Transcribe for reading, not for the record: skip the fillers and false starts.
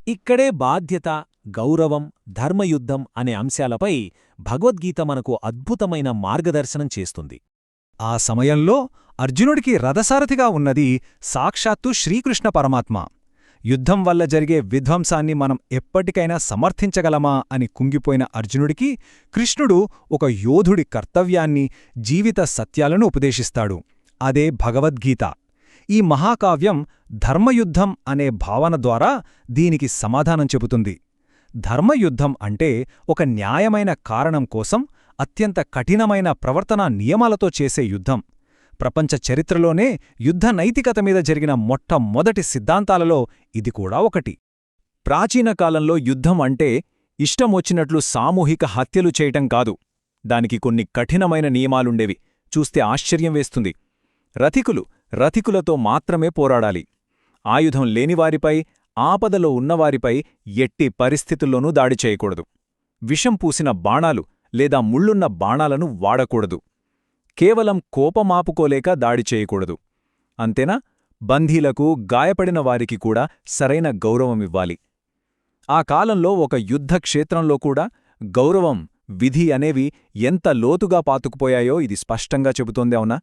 ఇక్కడే బాధ్యత, గౌరవం, ధర్మయుద్ధం అనే అంశాలపై భగవద్గీత మనకు అద్భుతమైన మార్గదర్శనం చేస్తుంది. ఆ సమయంలో అర్జునుడికి రథసారథిగా ఉన్నది సాక్షాత్తు శ్రీకృష్ణ పరమాత్మ. యుద్ధం వల్ల జరిగే విధ్వంసాన్ని మనం ఎప్పటికైనా సమర్థించగలమా అని కుంగిపోయిన అర్జునుడికి కృష్ణుడు ఒక యోధుడి కర్తవ్యాన్ని, జీవిత సత్యాలను ఉపదేశిస్తాడు. అదే భగవద్గీత. ఈ మహాకావ్యం ధర్మయుద్ధం అనే భావన ద్వారా దీనికి సమాధానం చెబుతుంది. ధర్మయుద్ధం అంటే ఒక న్యాయమైన కారణం కోసం అత్యంత కఠినమైన ప్రవర్తనా నియమాలతో చేసే యుద్ధం. ప్రపంచ చరిత్రలోనే యుద్ధ నైతికత మీద జరిగిన మొట్టమొదటి సిద్ధాంతాలలో ఇది కూడా ఒకటి. ప్రాచీన కాలంలో యుద్ధం అంటే ఇష్టమొచ్చినట్లు సామూహిక హత్యలు చేయటం కాదు. దానికి కొన్ని కఠినమైన నియమాలుండేవి. చూస్తే ఆశ్చర్యం వేస్తుంది. రథికులతో మాత్రమే పోరాడాలి. ఆయుధం లేనివారిపై, ఆపదలో ఉన్నవారిపై ఎట్టి పరిస్థితుల్లోనూ దాడి చేయకూడదు. విషం పూసిన బాణాలు లేదా ముళ్ళున్న బాణాలను వాడకూడదు. కేవలం కోపమాపుకోలేక దాడి చేయకూడదు. అంతేనా? బందీలకు, గాయపడిన వారికి కూడా సరైన గౌరవమివ్వాలి. ఆ కాలంలో ఒక యుద్ధక్షేత్రంలో కూడా గౌరవం, విధి అనేవి ఎంత లోతుగా పాతుకుపోయాయో ఇది స్పష్టంగా చెబుతోంది. అవునా?